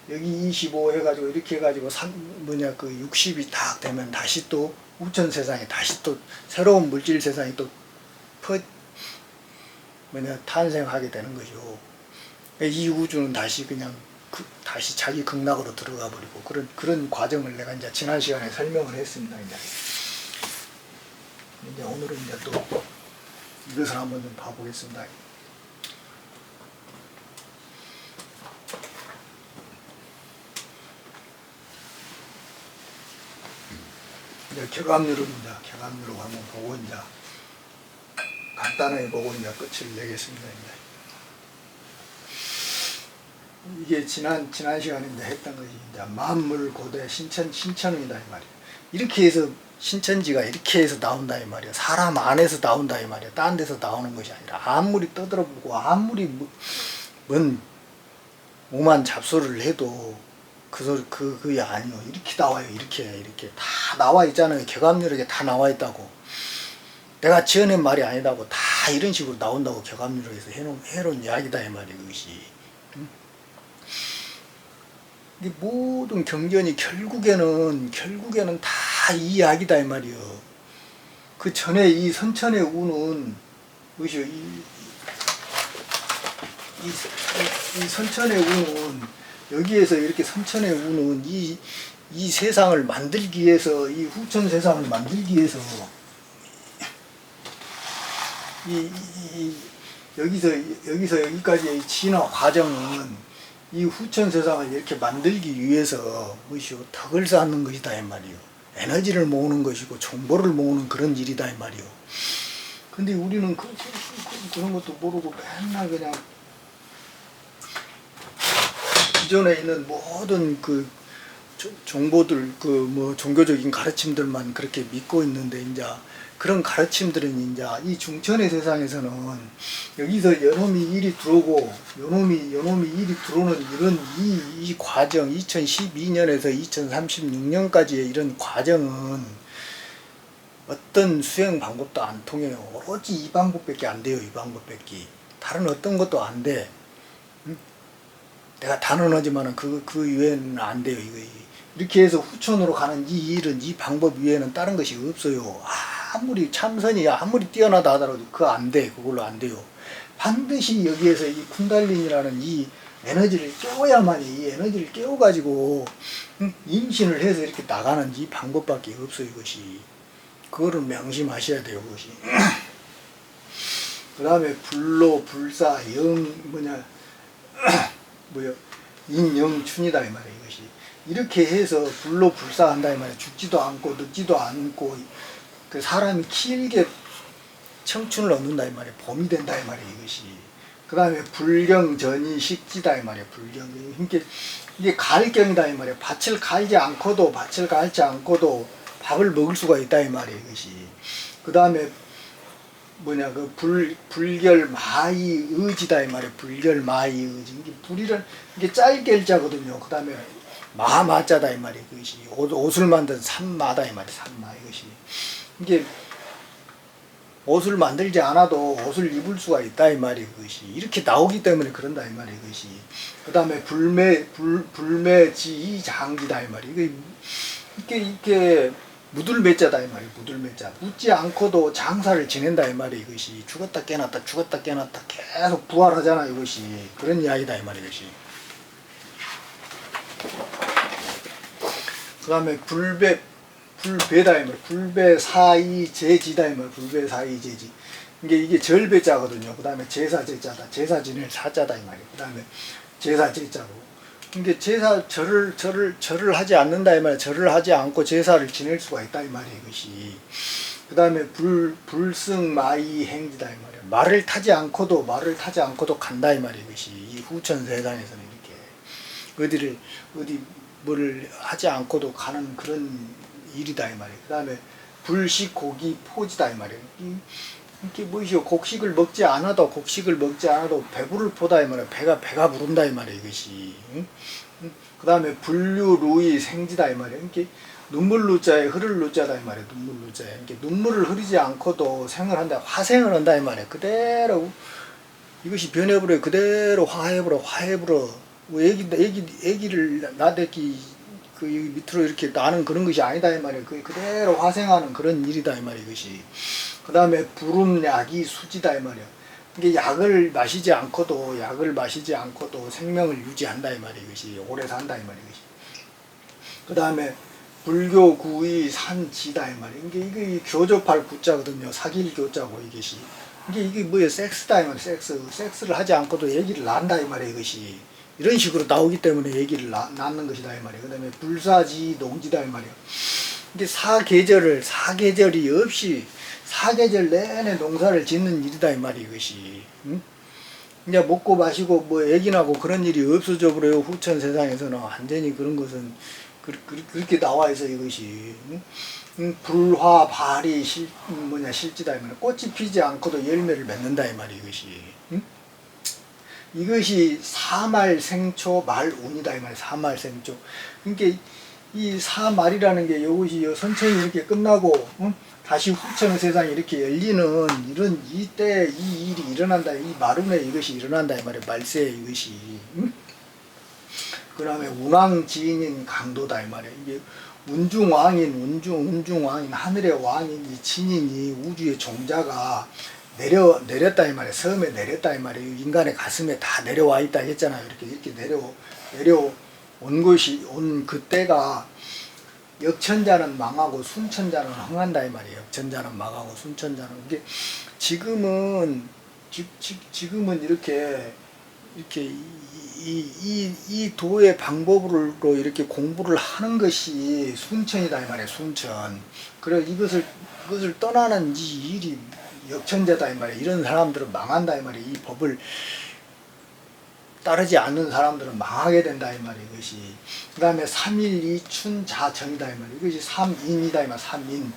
A: 25 해가지고 이렇게 해가지고 그 60이 딱 되면 다시 또 우천 세상에 다시 또 새로운 물질 세상이 또 탄생하게 되는 거죠. 이 우주는 다시 그냥 다시 자기 극락으로 들어가 버리고 그런 과정을 내가 이제 지난 시간에 설명을 했습니다. 이제 오늘은 이제 또 이것을 한번 좀 봐보겠습니다. 이제 격압류입니다. 격압류로 한번 보고 이제 간단하게 보고 이제 끝을 내겠습니다. 이게 지난 시간에 이제 했던 것이 이제 만물 고대 신천이다 이 말이에요. 이렇게 해서 신천지가 이렇게 해서 나온다 이 말이에요. 사람 안에서 나온다 이 말이에요. 딴 데서 나오는 것이 아니라 아무리 떠들어보고 아무리 뭔 오만 잡소를 해도 그게 아니요. 이렇게 나와요. 이렇게 다 나와 있잖아요. 격압률에 다 나와 있다고. 내가 지어낸 말이 아니다고 다 이런 식으로 나온다고 격압률에 해서 해놓은 이야기다 이 말이에요. 이것이. 이 모든 경전이 결국에는 다 이 이야기다 이 말이요. 그 전에 이 선천의 우는 무엇이요? 이 선천의 우는 여기에서 이렇게 선천의 우는 이 세상을 만들기 위해서 이 후천 세상을 만들기 위해서 여기서 여기까지의 진화 과정은 이 후천 세상을 이렇게 만들기 위해서 무엇이요? 덕을 쌓는 것이다 이 말이요. 에너지를 모으는 것이고 정보를 모으는 그런 일이다 이 말이요. 근데 우리는 그런 것도 모르고 맨날 그냥 기존에 있는 모든 그 정보들, 그 뭐 종교적인 가르침들만 그렇게 믿고 있는데, 이제 그런 가르침들은 이제 이 중천의 세상에서는 여기서 요놈이 일이 들어오고 요놈이 일이 들어오는 이런 이 과정, 2012년에서 2036년까지의 이런 과정은 어떤 수행 방법도 안 통해요. 오로지 이 방법밖에 안 돼요. 이 방법밖에. 다른 어떤 것도 안 돼. 응? 내가 단언하지만은 그 이외에는 안 돼요. 이렇게 해서 후천으로 가는 이 일은, 이 방법 위에는 다른 것이 없어요. 아무리 참선이 아무리 뛰어나다 하더라도 그거 안 돼. 그걸로 안 돼요. 반드시 여기에서 이 쿤달린이라는 이 에너지를 깨워야만이, 이 에너지를 깨워가지고 임신을 해서 이렇게 나가는 이 방법밖에 없어요. 이것이. 그거를 명심하셔야 돼요. 그것이. 그 다음에 불로 불사 인영춘이다 이 말이에요. 이것이 이렇게 해서 불로 불사한다 이 말이에요. 죽지도 않고 늙지도 않고 그 사람이 길게 청춘을 얻는다 이 말이에요. 봄이 된다 이 말이에요. 이것이. 그 다음에 불경전이 식지다 이 말이에요. 불경. 이게 갈경이다 이 말이에요. 밭을 갈지 않고도 밥을 먹을 수가 있다 이 말이에요. 이것이. 그 다음에 불결마이 의지다 이 말이에요. 불결마이 의지. 이게 짤결자거든요. 그 다음에 마자다 이 말이에요. 그것이. 옷을 만든 산마다 이 말이에요. 산마. 이것이. 이게 옷을 만들지 않아도 옷을 입을 수가 있다 이 말이에요. 그것이. 이렇게 나오기 때문에 그런다 이 말이에요. 그것이. 그 다음에 불매지 장지다 이 말이에요. 이게 무들매자다 이 말이에요. 무들매자. 묻지 않고도 장사를 지낸다 이 말이에요. 이것이. 죽었다 깨났다 계속 부활하잖아 이것이. 그런 이야기다 이 말이에요. 이것이. 그 다음에 불배다 이 말이에요. 불배사이제지다 이 말이에요. 불배사이제지. 이게 절배자거든요. 그 다음에 제사제자다. 제사 지낼 사자다 이 말이에요. 그 다음에 제사제자고. 이게 절을 하지 않는다 이 말이에요. 절을 하지 않고 제사를 지낼 수가 있다 이 말이에요. 이것이. 그 다음에 불승마이 행지다 이 말이에요. 말을 타지 않고도 간다 이 말이에요. 이것이. 이 후천 세상에서는 이렇게 어디 뭐를 하지 않고도 가는 그런 일이다 이 말이에요. 그 다음에 불식고기 포지다 이 말이에요. 이게 뭐이요? 곡식을 먹지 않아도 배부를 보다 이 말이에요. 배가 부른다 이 말이에요. 이것이. 그 다음에 불류루이 생지다 이 말이에요. 이게 눈물루자에 흐를 루자다 이 말이에요. 눈물루자에. 이게 눈물을 흐리지 않고도 생을 화생을 한다 이 말이에요. 그대로 이것이 변해버려. 그대로 화해버려. 애기를 나대기 그 밑으로 이렇게 나는 그런 것이 아니다 이 말이에요. 그대로 화생하는 그런 일이다 이 말이에요. 이것이. 그 다음에 불음약이 수지다 이 말이에요. 이게 약을 마시지 않고도 생명을 유지한다 이 말이에요. 이것이. 오래 산다 이 말이에요. 이것이. 그 다음에 불교구의 산지다 이 말이에요. 이게 교접할 구자거든요. 사귈 교자고 이것이. 이게 뭐예요? 섹스다 이 말이에요. 섹스를 하지 않고도 애기를 낳는다 이 말이에요. 이것이. 이런 식으로 나오기 때문에 애기를 낳는 것이다 이 말이에요. 그 다음에 불사지 농지다 이 말이에요. 이게 사계절이 없이 사계절 내내 농사를 짓는 일이다 이 말이에요. 이것이. 응? 이제 먹고 마시고 애기 나고 그런 일이 없어져 버려요. 후천 세상에서는 완전히 그런 것은 그렇게 나와 있어 이것이. 응? 불화 발이 실지다 이 말이에요. 꽃이 피지 않고도 열매를 맺는다 이 말이에요. 이것이. 응? 이것이 사말생초 말운이다 이 말이에요. 사말생초. 그러니까 이 사말이라는 게 이것이 선천이 이렇게 끝나고 다시 후천 세상이 이렇게 열리는 이런 이때 이 일이 일어난다. 이 말운에 이것이 일어난다 이 말이에요. 말세에 이것이. 그 다음에 운왕지인인 강도다 이 말이에요. 이게 운중왕인 하늘의 왕인 이 진인이 우주의 종자가 내렸다 이 말이에요. 섬에 내렸다 이 말이에요. 인간의 가슴에 다 내려와 있다 했잖아요. 이렇게 내려온 것이 온 그때가 역천자는 망하고 순천자는 흥한다 이 말이에요. 역천자는 망하고 순천자는. 이게 지금은 이렇게 이 도의 방법으로 이렇게 공부를 하는 것이 순천이다 이 말이에요. 순천. 그래 이것을 떠나는 이 일이 역천재다 이 말이에요. 이런 사람들은 망한다 이 말이에요. 이 법을 따르지 않는 사람들은 망하게 된다 이 말이에요. 이것이. 그 다음에 삼일이춘자정이다 이 말이에요. 이것이 삼인이다 이 말이에요. 삼인.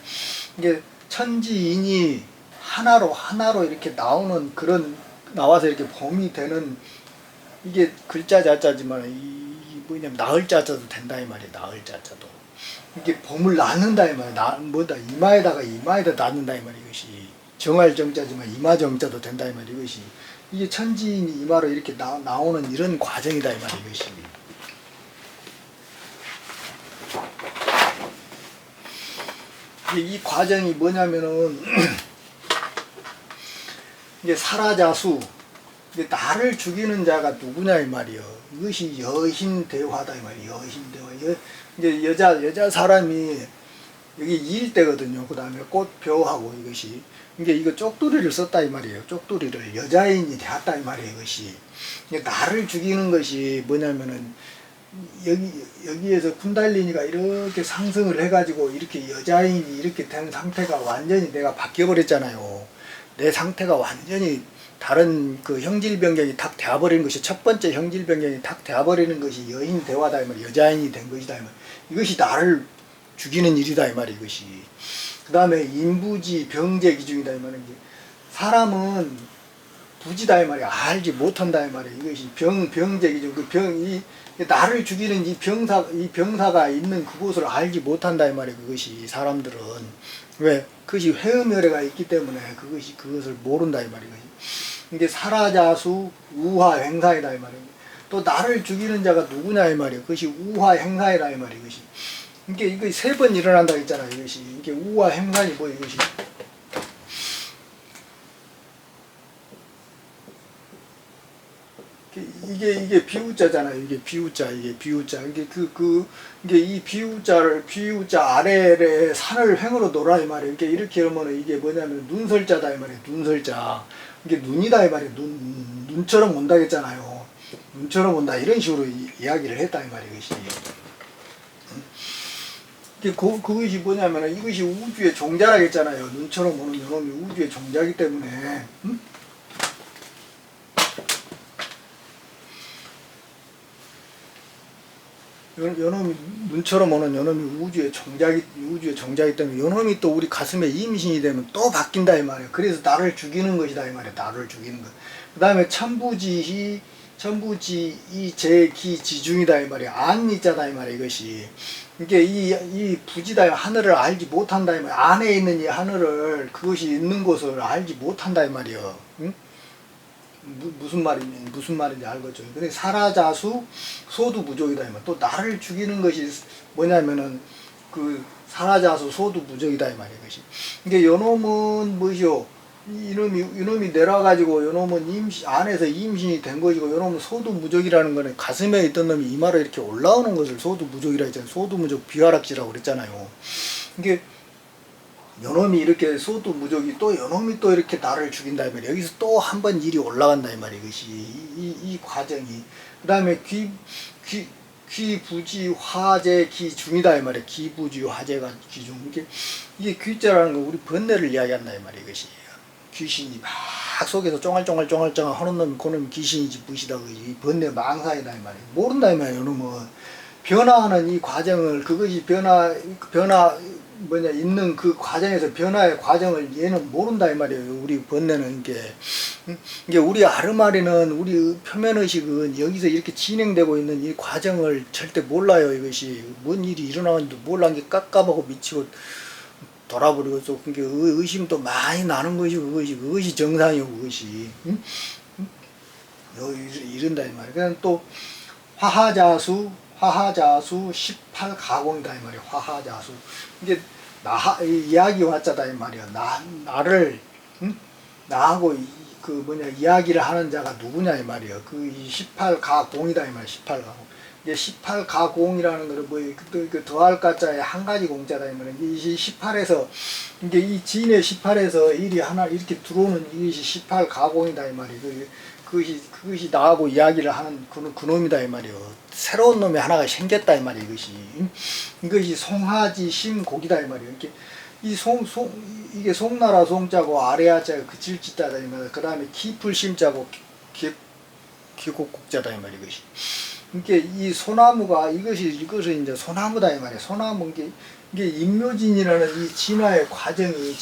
A: 이게 천지인이 하나로 이렇게 나오는 그런 나와서 이렇게 범이 되는 이게 글자 자자지만 이 뭐냐면 나을 자자도 된다 이 말이에요. 나을 자자도 이게 범을 낳는다 이 말이에요. 뭐다 이마에다 낳는다 이 말이에요. 이것이 정할 정자지만 이마 정자도 된다 이 말이에요. 이것이 이게 천지인이 이마로 이렇게 나오는 이런 과정이다 이 말이에요. 이것이 이 과정이 뭐냐면은 이게 사라자수 이게 나를 죽이는 자가 누구냐 이 말이요. 이것이 여신대화다 이 말이에요. 여신대화. 이제 여자 사람이 여기 이일 때거든요. 그 다음에 꽃벼하고 이것이 이게 이거 쪽두리를 썼다 이 말이에요. 쪽두리를 여자인이 되었다 이 말이에요. 이것이 이게 나를 죽이는 것이 뭐냐면은 여기에서 쿤달리니가 이렇게 상승을 해가지고 이렇게 여자인이 이렇게 된 상태가 완전히 내가 바뀌어버렸잖아요. 내 상태가 완전히 다른 그 형질 변경이 탁 되어버리는 것이 첫 번째 형질 변경이 탁 되어버리는 것이 여인 대화다 이 말이야. 여자인이 된 것이다 이 말이야. 이것이 나를 죽이는 일이다 이 말이야. 이것이. 그 다음에 인부지 병제 기중이다 이 말이야. 사람은 부지다 이 말이야. 알지 못한다 이 말이야. 이것이 병제 기중 이 나를 죽이는 이 병사가 있는 그곳을 알지 못한다 이 말이야. 그것이 사람들은 왜 그것이 회음열애가 있기 때문에 그것을 모른다 이 말이야. 이게 사라자수 우화행사이다 이 말이에요. 또 나를 죽이는 자가 누구냐 이 말이에요. 그것이 우화행사이다 이 말이에요. 이것이 이게 세 번 일어난다 했잖아요. 이것이 이게 우화행사이 뭐 이것이 이게 비우자잖아요. 이게 비우자 이게 이 비우자 아래에 산을 횡으로 놓으라 이 말이에요. 이렇게 하면 이게 뭐냐면 눈설자다 이 말이에요. 눈설자. 이게 눈이다 이 말이에요. 눈처럼 온다 했잖아요. 눈처럼 온다 이런 식으로 이야기를 했다 이 말이에요. 그것이 뭐냐면 이것이 우주의 종자라 했잖아요. 눈처럼 오는 요놈이 우주의 종자이기 때문에 요놈이 눈처럼 오는 요놈이 우주의 종자이기 때문에 요놈이 또 우리 가슴에 임신이 되면 또 바뀐다 이 말이에요. 그래서 나를 죽이는 것이다 이 말이에요. 나를 죽이는 것. 그 다음에 천부지 제기 지중이다 이 말이에요. 안니자다 이 말이에요. 이것이 이게 이 부지다 하늘을 알지 못한다 이 말이에요. 안에 있는 이 하늘을 그것이 있는 곳을 알지 못한다 이 말이에요. 응? 무슨 말인지 알겠죠. 근데 사라자수 소두무적이다. 또 나를 죽이는 것이 뭐냐면은 그 사라자수 소두무적이다 이 말이에요. 이게 요놈은 뭐죠? 이놈이 내려가지고 요놈은 안에서 임신이 된 것이고 요놈은 소두무적이라는 거는 가슴에 있던 놈이 이마로 이렇게 올라오는 것을 소두무적이라 했잖아요. 소두무적 비화락지라고 그랬잖아요. 이게 요놈이 이렇게 소두무적이 또 요놈이 또 이렇게 나를 죽인다 이 말이야. 여기서 또 한 번 일이 올라간다 이 말이야. 이것이 이 과정이. 그 다음에 귀부지 화재 기중이다 이 말이야. 귀부지 화재가 기중. 이게 귀자라는 거 우리 번뇌를 이야기한다 이 말이야. 이것이 귀신이 막 속에서 쫑알쫑알 하는 놈이 그놈이 귀신이지 무시다. 이 번뇌 망상이다 이 말이야. 모른다 이 말이야. 요놈은 변화하는 이 과정을 그것이 변화 있는 그 과정에서 변화의 과정을 얘는 모른다 이 말이에요. 우리 번뇌는 이게 우리 아르마리는 우리 표면의식은 여기서 이렇게 진행되고 있는 이 과정을 절대 몰라요. 이것이 뭔 일이 일어나는지도 몰라. 게 깝깝하고 미치고 돌아버리고 또 그게 의심도 많이 나는 것이고 그것이 정상이고 그것이 이런다 이 말이에요. 그냥 또 화하자수 18가공이다 이 말이야. 화하자수 이게 이야기 왔자다 이 말이야. 나를 나하고 이야기를 하는 자가 누구냐 이 말이야. 그 18가공이다 이 말이야. 18가공. 이게 18가공이라는 거는 그 더할 가자에 한 가지 공자다 이 말이야. 이 18에서 이게 이 진의 18에서 일이 하나 이렇게 들어오는 이것이 18가공이다 이 말이야. 그것이 나하고 이야기를 하는 그 놈이다 이 말이요. 새로운 놈이 하나가 생겼다 이 말이야. 이것이 송하지 심곡이다 이 말이요. 이게 송나라 송자고 아래아자가 그칠짓다다 이 말이야. 그 다음에 깊을 심자고 기곡곡자다 이 말이야. 이것이. 이 소나무가 이것이 이제 소나무다 이 말이야. 소나무 이게 임묘진이라는 이 진화의 과정이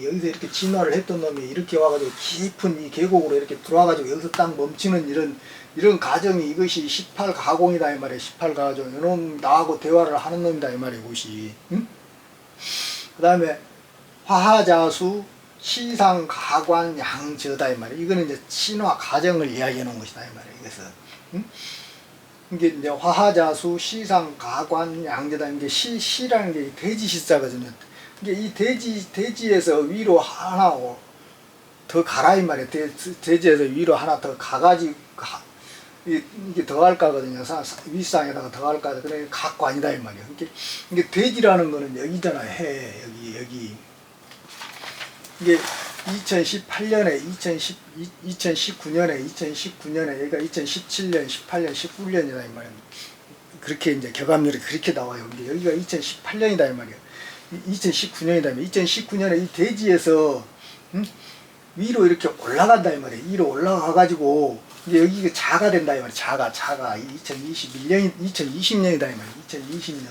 A: 여기서 이렇게 진화를 했던 놈이 이렇게 와가지고 깊은 이 계곡으로 이렇게 들어와가지고 여기서 딱 멈추는 이런 과정이 이것이 18가공이다 이 말이야. 18가공. 이놈 나하고 대화를 하는 놈이다 이 말이야. 이것이. 응? 그 다음에 화하자수 시상가관 양저다 이 말이야. 이거는 이제 진화 과정을 이야기해 놓은 것이다 이 말이야. 이것은. 응? 이게 이제 화하자수 시상 가관 양재다. 이게 시라는 게 돼지 시자거든요. 이게 이 돼지에서 위로 하나 더 가라 이 말이에요. 돼지에서 위로 하나 더 가가지고 이게 더 할까거든요. 윗상에다가 더 할까. 그래 각관이다 이 말이에요. 이게 돼지라는 거는 여기잖아요. 여기. 이게 2018년에 2019년에 여기가 2017년 18년 19년이다 이 말이야. 그렇게 이제 격압률이 그렇게 나와요. 근데 여기가 2018년이다 이 말이야. 2019년이다. 2019년에 이 대지에서 위로 이렇게 올라간다 이 말이야. 위로 올라가 가지고 이제 여기가 자가 된다 이 말이야. 자가 2020년이다 이 말이야. 2020년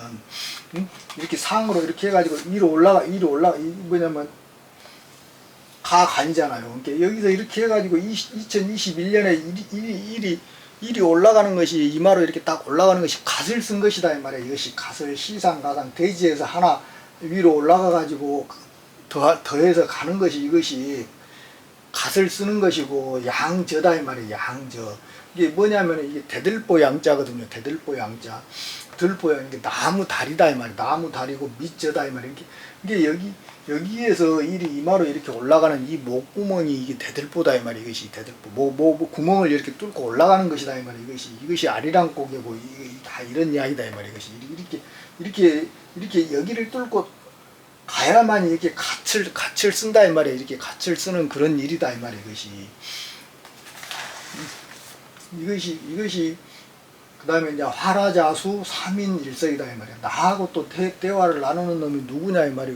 A: 이렇게 상으로 이렇게 해가지고 위로 올라가 뭐냐면 가관이잖아요. 그러니까 여기서 이렇게 해가지고 2021년에 일이 올라가는 것이 이마로 이렇게 딱 올라가는 것이 갓을 쓴 것이다 이 말이야. 이것이 갓을 시상가상 대지에서 하나 위로 올라가가지고 더해서 가는 것이 이것이 갓을 쓰는 것이고 양저다 이 말이야. 양저. 이게 뭐냐면 이게 대들보 양자거든요. 대들보 양자. 들보양 이게 나무 다리다 이 말이야. 나무 다리고 밑저다 이 말이야. 이게 여기에서 이마로 이렇게 올라가는 이 목구멍이 이게 대들보다 이 말이야. 이것이 대들보. 구멍을 이렇게 뚫고 올라가는 것이다 이 말이야. 이것이 아리랑곡이고 다 이런 이야기다 이 말이야. 이것이 이렇게 여기를 뚫고 가야만 이렇게 갓을 쓴다 이 말이야. 이렇게 갓을 쓰는 그런 일이다 이 말이야. 이것이 그 다음에 이제 화라자수 3인일석이다 이 말이야. 나하고 또 대화를 나누는 놈이 누구냐 이 말이야.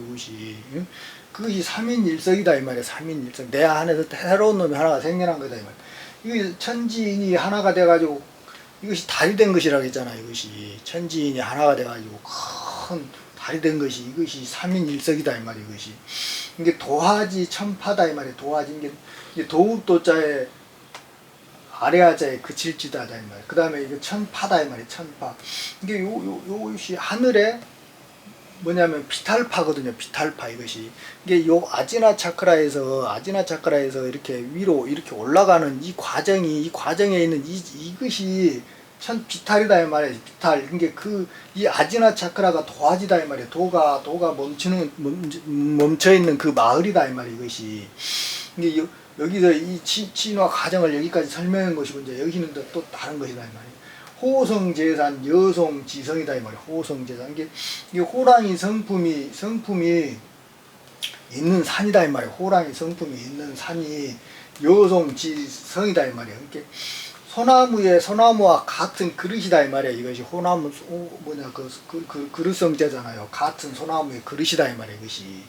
A: 그것이 3인일석이다 이 말이야. 3인일석. 내 안에서 새로운 놈이 하나가 생겨난 거다 이 말이야. 이게 천지인이 하나가 돼가지고 이것이 달이 된 것이라고 했잖아. 이것이 천지인이 하나가 돼가지고 큰 달이 된 것이 이것이 3인일석이다 이 말이야. 이게 도화지 천파다 이 말이야. 도화지 이게 도읍도자에 아래아자에 그칠지다 이 말이야. 그 다음에 이거 천파다 이 말이야. 천파. 이게 요것이 하늘에 뭐냐면 비탈파거든요. 비탈파 이것이. 이게 요 아지나 차크라에서 이렇게 위로 이렇게 올라가는 이 과정에 있는 이것이 천 비탈이다 이 말이야. 비탈. 이게 이 아지나 차크라가 도화지다 이 말이야. 도가 멈춰 있는 그 마을이다 이 말이야. 이것이. 이게 여기서 이 진화 과정을 여기까지 설명한 것이고 이제 여기는 또 다른 것이다 이 말이야. 호성재산 여송지성이다 이 말이야. 호성재산 이게 호랑이 성품이 있는 산이다 이 말이야. 호랑이 성품이 있는 산이 여송지성이다 이 말이야. 그러니까 소나무와 같은 그릇이다 이 말이야. 이것이 호나무 그릇성자잖아요. 같은 소나무의 그릇이다 이 말이야. 이것이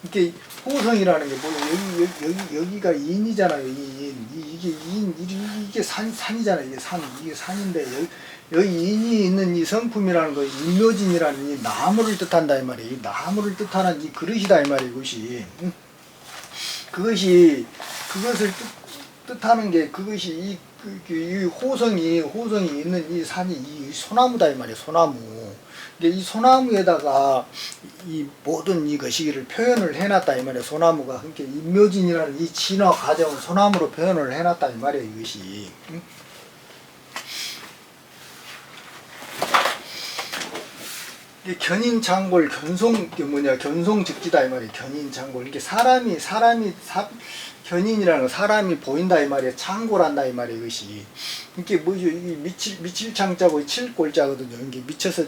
A: 이게 호성이라는 게 여기가 인이잖아요. 이게 산이잖아요. 이게 산인데 여기 인이 있는 이 성품이라는 거 인묘진이라는 이 나무를 뜻한다 이 말이야. 이 나무를 뜻하는 이 그릇이다 이 말이야. 그것을 뜻하는 게 그것이 이 호성이 있는 이 산이 이 소나무다 이 말이야. 소나무. 이 소나무에다가 이 모든 이 것이기를 표현을 해놨다 이 말이야. 소나무가. 그러니까 인묘진이라는 이 진화 과정을 소나무로 표현을 해놨다 이 말이야. 이것이. 견인창골 견송즉지다 이 말이야. 견인창골. 이게 사람이 견인이라는 거 사람이 보인다 이 말이야. 창고란다 이 말이야. 이것이 이게 뭐죠? 이게 미칠 창자고 칠골자거든요. 이게 미쳐서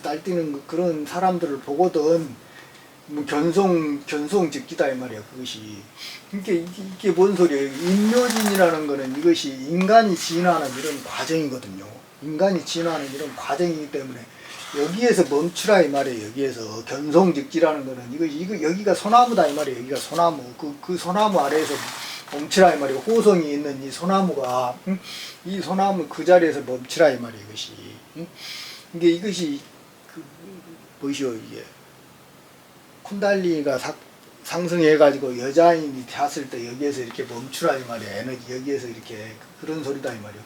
A: 날뛰는 그런 사람들을 보거든. 뭐 견성직기다 이 말이야 그것이. 이게 뭔 소리예요? 인묘진이라는 거는 이것이 인간이 진화하는 이런 과정이거든요. 인간이 진화하는 이런 과정이기 때문에 여기에서 멈추라 이 말이에요. 여기에서 견성직지라는 거는 이거 여기가 소나무다 이 말이에요. 여기가 소나무. 그 소나무 아래에서 멈추라 이 말이에요. 호성이 있는 이 소나무가 이 소나무 그 자리에서 멈추라 이 말이에요. 이것이. 이것이 뭐시오 이게 쿤달리니가 상승해가지고 여자인이 되었을 때 여기에서 이렇게 멈추라 이 말이야. 에너지 여기에서 이렇게 그런 소리다 이 말이야.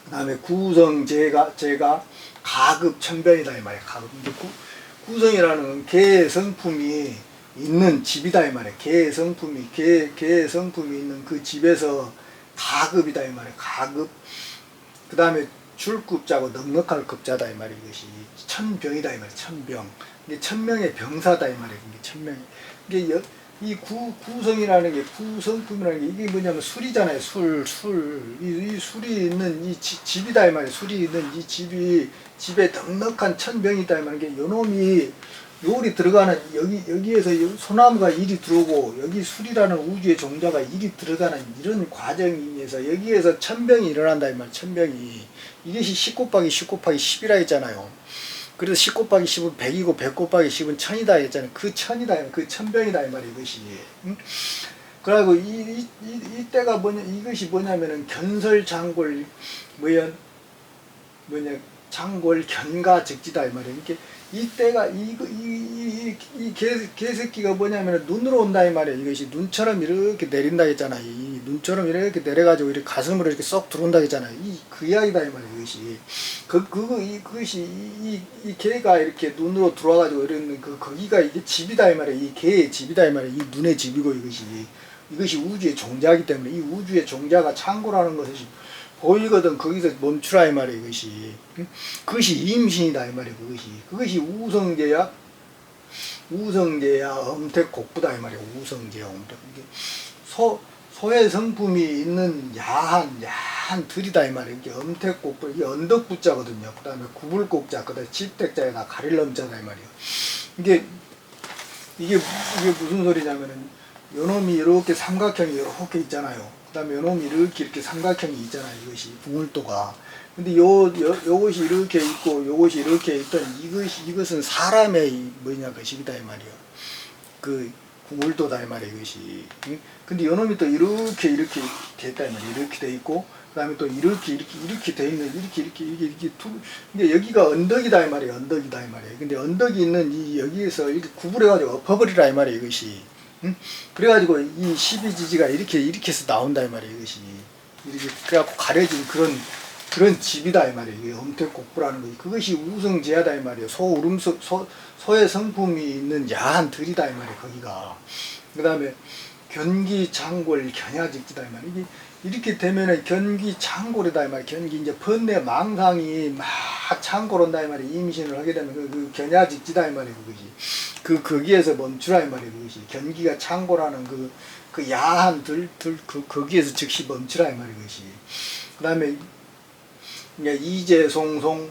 A: 그 다음에 구성제가 가급 천변이다 이 말이야. 가급. 구성이라는 건 개의 성품이 있는 집이다 이 말이야. 개의 성품이 있는 그 집에서 가급이다 이 말이야. 가급. 그 다음에 줄급자고 넉넉할 급자다 이 말이야. 이것이 천병이다 이 말이야. 천병. 이게 천명의 병사다 이 말이야. 이게 천명. 이게 이 구성이라는 게 구성품이라는 게 이게 뭐냐면 술이잖아요. 이 술이 있는 이 집이다 이 말이야. 술이 있는 이 집에 넉넉한 천병이다 이 말이야. 이게 요놈이 요리 들어가는 여기에서 소나무가 일이 들어오고 여기 술이라는 우주의 종자가 일이 들어가는 이런 과정에서 여기에서 천병이 일어난다 이 말이야. 천병이 이것이 10 곱하기 10 곱하기 10이라 했잖아요. 그래서 10 곱하기 10은 100이고 100 곱하기 10은 1000이다 했잖아요. 그 천이다, 그 천병이다 이 말이에요. 이것이. 그리고 이때가 이것이 뭐냐면은 견설장골 장골 견가적지다 이 말이에요. 이렇게 이때가 이 개새끼가 뭐냐면 눈으로 온다 이 말이에요. 이것이 눈처럼 이렇게 내린다 했잖아요. 이 눈처럼 이렇게 내려가지고 이렇게 가슴으로 이렇게 쏙 들어온다 했잖아요. 그 이야기다 이 말이에요. 이것이 그것이 이 개가 이렇게 눈으로 들어와가지고 이러는 거기가 이게 집이다 이 말이에요. 이 개의 집이다 이 말이에요. 이 눈의 집이고 이것이 우주의 종자이기 때문에 이 우주의 종자가 창고라는 것이 보이거든. 거기서 멈추라 이 말이에요. 그것이 임신이다 이 말이에요. 그것이 우성제야 엄택곡부다 이 말이에요. 우성제야 엄택. 소의 성품이 있는 야한 들이다 이 말이에요. 이게 엄택곡부, 이게 언덕구자거든요. 그 다음에 구불곡자, 그 다음에 집택자에다 가릴럼자다 이 말이에요. 이게 무슨 소리냐면은 요놈이 이렇게 삼각형이 이렇게 있잖아요. 그 다음에 요놈이 이렇게 삼각형이 있잖아요. 이것이 궁울도가. 근데 요것이 이렇게 있고 요것이 이렇게 있던 이것은 사람의 것이다 이 말이에요. 그 궁울도다 이 말이에요. 이것이. 근데 요놈이 또 이렇게 됐다 이 말이에요. 이렇게 돼 있고 그 다음에 또 이렇게 돼 있는 근데 여기가 언덕이다 이 말이에요. 언덕이다 이 말이에요. 근데 언덕이 있는 여기에서 이렇게 구부려가지고 엎어버리라 이 말이에요. 이것이. 그래가지고 이 12지지가 이렇게 해서 나온다 이 말이에요. 이것이 이렇게 그래갖고 가려진 그런 집이다 이 말이에요. 이게 엄택곡부라는 것이 그것이 우성제야다 이 말이에요. 소의 성품이 있는 야한 들이다 이 말이에요. 거기가. 그 다음에 견기장골 견야직지다 이 말이에요. 이렇게 되면은 견기장골이다 이 말이에요. 견기 이제 번뇌 망상이 막 창고론다 이 말이에요. 임신을 하게 되면 그 견야직지다 이 말이에요. 그것이. 거기에서 멈추라 이 말이에요. 그것이. 견기가 창고라는 그 야한 거기에서 즉시 멈추라 이 말이에요. 그것이. 그 다음에 이재송송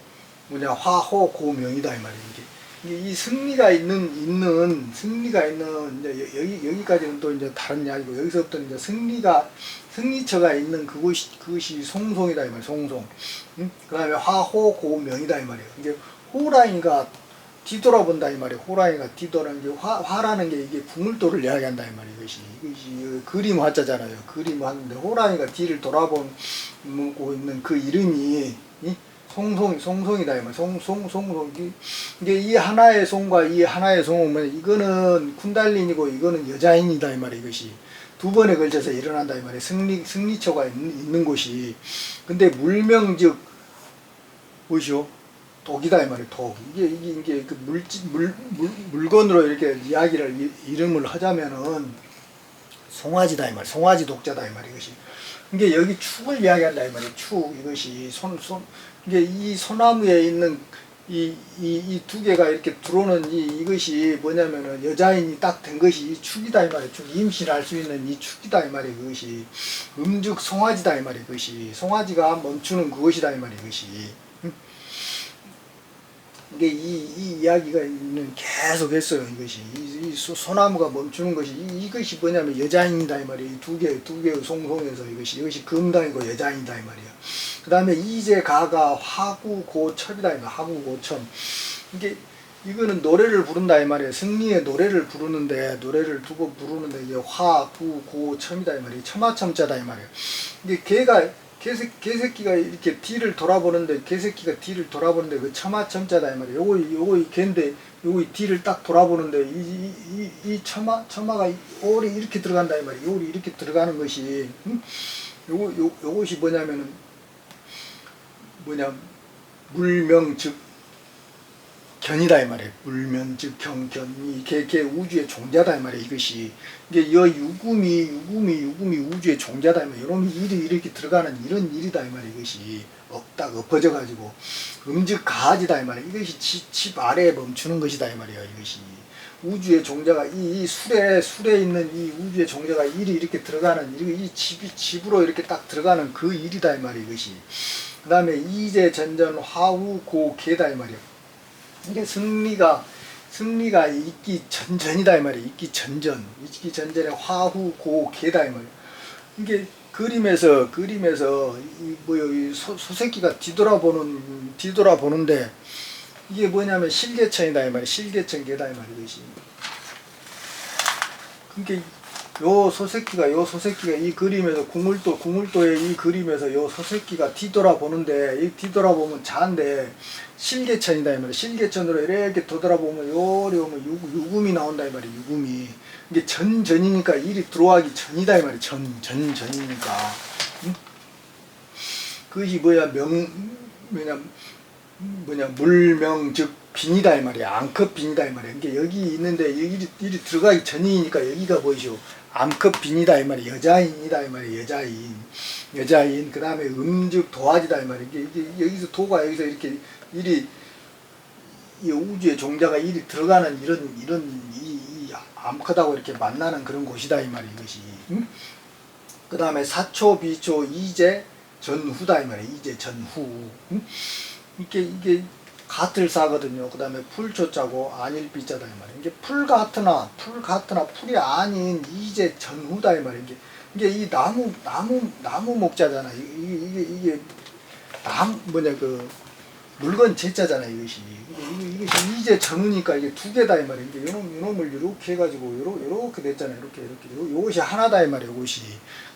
A: 화호 고명이다 이 말이에요. 이 승리가 있는 이제 여기까지는 또 이제 다른 이야기고 여기서부터 이제 승리처가 있는 그것이 송송이다 이 말이에요. 송송. 그다음에 화호 고명이다 이 말이에요. 이제 호랑이가 뒤돌아본다 이 말이에요. 호랑이가 뒤돌아는 게 화라는 게 이게 궁울도를 이야기한다 이 말이에요. 이것이 그림 화자잖아요. 그림 화인데 호랑이가 뒤를 돌아보고 있는 그 이름이 송송이다 이 말이에요. 송송. 이게 이 하나의 송과 이 하나의 송은 이거는 쿤달린이고 이거는 여자인이다 이 말이에요. 이것이 두 번에 걸쳐서 일어난다 이 말이에요. 승리처가 있는 곳이. 근데 물명즉 뭐시오? 독이다 이 말이에요. 독. 이게 그 물건으로 이렇게 이름을 하자면은 송아지다 이 말이에요. 송아지 독자다 이 말이에요. 이것이. 이게 여기 축을 이야기한다 이 말이에요. 축. 이것이 이게 이 소나무에 있는 이 두 개가 이렇게 들어오는 이것이 뭐냐면은 여자인이 딱 된 것이 이 축이다 이 말이에요. 축. 임신할 수 있는 이 축이다 이 말이에요. 그것이. 음죽 송아지다 이 말이에요. 그것이. 송아지가 멈추는 그것이다 이 말이에요. 그것이. 이게 이 이야기가 계속 했어요. 이것이 이 소나무가 멈추는 것이 이것이 뭐냐면 여자인이다 이 말이에요. 두 개의 송송에서 이것이 금당이고 여자인이다 이 말이에요. 그 다음에 이제 가가 화구고첨이다 이 말이에요. 화구고첨. 이거는 노래를 부른다 이 말이에요. 승리의 노래를 부르는데 노래를 두고 부르는데 이게 화구고첨이다 이 말이에요. 첨화첨자다 이 말이에요. 이게 개새끼가 이렇게 뒤를 돌아보는데 그 첨화첨자다 이 말이에요. 요거 이 개인데 요거 이 뒤를 딱 돌아보는데 이 첨화가 올이 이렇게 들어간다 이 말이에요. 올이 이렇게 들어가는 것이 요것이 뭐냐면은 물명 즉 견이다 이 말이에요. 물면 즉 견이 개 우주의 종자다 이 말이에요. 이것이 이게 유금이 우주의 종자다 이 말이에요. 이런 일이 이렇게 들어가는 이런 일이다 이 말이에요. 이것이 딱 엎어져 가지고 음즉 가지다 이 말이에요. 이것이 집 아래에 멈추는 것이다 이 말이에요. 이것이 우주의 종자가 이 술에 있는 이 우주의 종자가 일이 이렇게 들어가는 이 집으로 이렇게 딱 들어가는 그 일이다 이 말이에요. 이것이 그 다음에 이제 전전 화후 고계다 이 말이에요. 이게 승리가 있기 전전이다 이 말이에요. 있기 전전에 화후 고계다 이 말이에요. 이게 그림에서 이 소새끼가 뒤돌아보는데 이게 뭐냐면 실개천이다 이 말이에요. 실개천 계다 이 말이에요. 이것이. 그러니까 요 소새끼가 이 그림에서 궁울도의 이 그림에서 요 소새끼가 뒤돌아보는데 이 뒤돌아보면 자인데 실개천이다 이 말이에요. 실개천으로 이렇게 뒤돌아보면 요리 오면 유금이 나온다 이 말이에요. 유금이 이게 전이니까 일이 들어가기 전이다 이 말이에요. 전이니까 그것이 물명 즉 빈이다 이 말이야. 암컷 빈이다 이 말이야. 이게 여기 있는데 일이 들어가기 전이니까 여기가 뭐죠? 암컷 빈이다 이 말이야. 여자인이다 이 말이야. 여자인. 그 다음에 음즉 도화지다 이 말이야. 이게 여기서 도가 여기서 이렇게 이 우주의 종자가 일이 들어가는 이런 암컷하고 이렇게 만나는 그런 곳이다 이 말이야. 이것이. 그 다음에 사초 비초 이제 전후다 이 말이야. 이제 전후. 이게 같을 사거든요. 그 다음에 풀초자고 안일비자다 이 말이에요. 이게 풀 같으나 풀이 아닌 이제 전후다 이 말이에요. 이게 이 나무 목자잖아. 이게 물건 제자잖아 이것이. 이것이 이제 전후니까 이게 두 개다 이 말이에요. 이게 요놈을 이렇게 해가지고 요렇게 됐잖아요. 이렇게 요것이 하나다 이 말이에요. 요것이.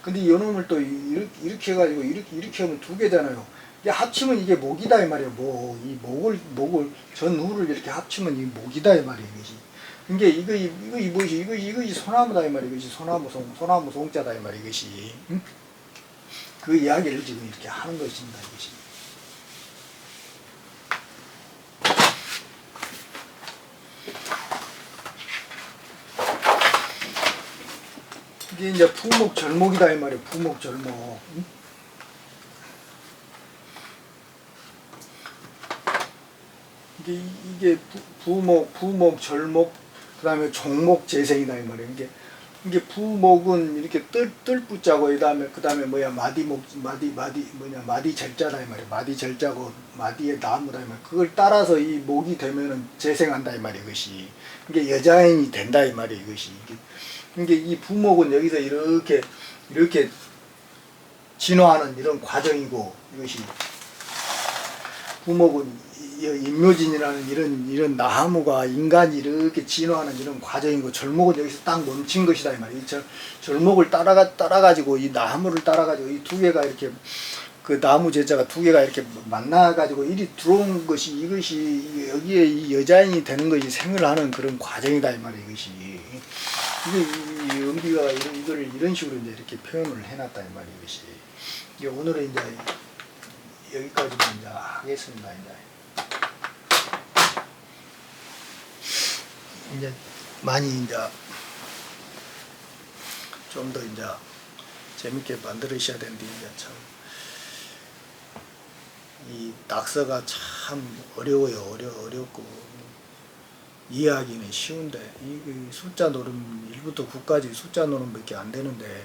A: 근데 요놈을 또 이렇게 해가지고 이렇게 하면 두 개잖아요. 합치면 이게 목이다 이 말이에요. 이 목을 전후를 이렇게 합치면 이 목이다 이 말이에요. 이것이. 이것이 소나무다 이 말이에요. 이것이 소나무 송자다 이 말이에요. 이것이. 그 이야기를 지금 이렇게 하는 것입니다. 이것이. 이게 이제 부목절목이다 이 말이에요. 부목절목. 이게 부목, 절목, 그 다음에 종목, 재생이다 이 말이에요. 이게 부목은 이렇게 뜰부자고 그 다음에 마디 절자다 이 말이에요. 마디 절자고 마디의 나무다 이 말이에요. 그걸 따라서 이 목이 되면은 재생한다 이 말이에요. 이것이. 이게 여자인이 된다 이 말이에요. 이것이. 이게 이 부목은 여기서 이렇게 진화하는 이런 과정이고 이것이 부목은 인묘진이라는 이런 나무가 인간이 이렇게 진화하는 이런 과정이고 절목은 여기서 딱 멈춘 것이다 이 말이에요. 절목을 따라가지고 이 나무를 따라가지고 이 두 개가 이렇게 그 나무 제자가 두 개가 이렇게 만나가지고 일이 들어온 것이 이것이 여기에 이 여자인이 되는 것이 생을 그런 과정이다 이 말이에요. 이것이 이 은비가 이걸 이런 식으로 이제 이렇게 표현을 해놨다 이 말이에요. 이것이 이게 오늘은 이제 여기까지만 이제 하겠습니다. 이제 많이 이제 좀 더 이제 재밌게 만들으셔야 되는데 이제 참 이 낙서가 참 어려워요. 어렵고 이해하기는 쉬운데 이 숫자 노름 1부터 9까지 숫자 노름밖에 안 되는데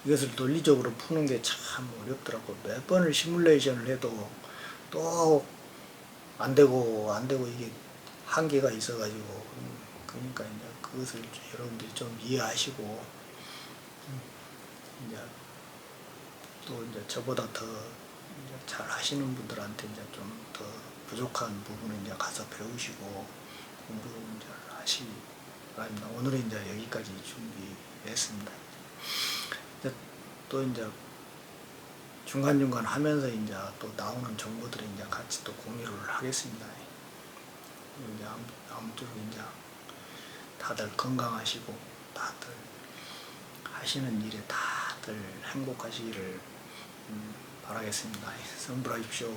A: 이것을 논리적으로 푸는 게 참 어렵더라고. 몇 번을 시뮬레이션을 해도 또 이 1부터 9까지 숫자 노름밖에 안 되는데 이것을 논리적으로 푸는 게 참 어렵더라고. 1부터 9까지 숫자 노름을 푸는 게 참 어렵더라고. 1부터 9까지 숫자 노름을 푸는 게 참 어렵더라고. 안 되고 이게 한계가 있어가지고 그러니까 이제 그것을 여러분들이 좀 이해하시고 이제 또 이제 저보다 더 이제 잘 하시는 분들한테 이제 좀 더 부족한 부분을 이제 가서 배우시고 공부를 이제 하시기 바랍니다. 오늘은 이제 여기까지 준비했습니다. 이제 또 이제 중간중간 하면서 이제 또 나오는 정보들을 이제 같이 또 공유를 하겠습니다. 이제 아무쪼록 이제 다들 건강하시고 다들 하시는 일에 다들 행복하시기를 바라겠습니다. 선브라십시오.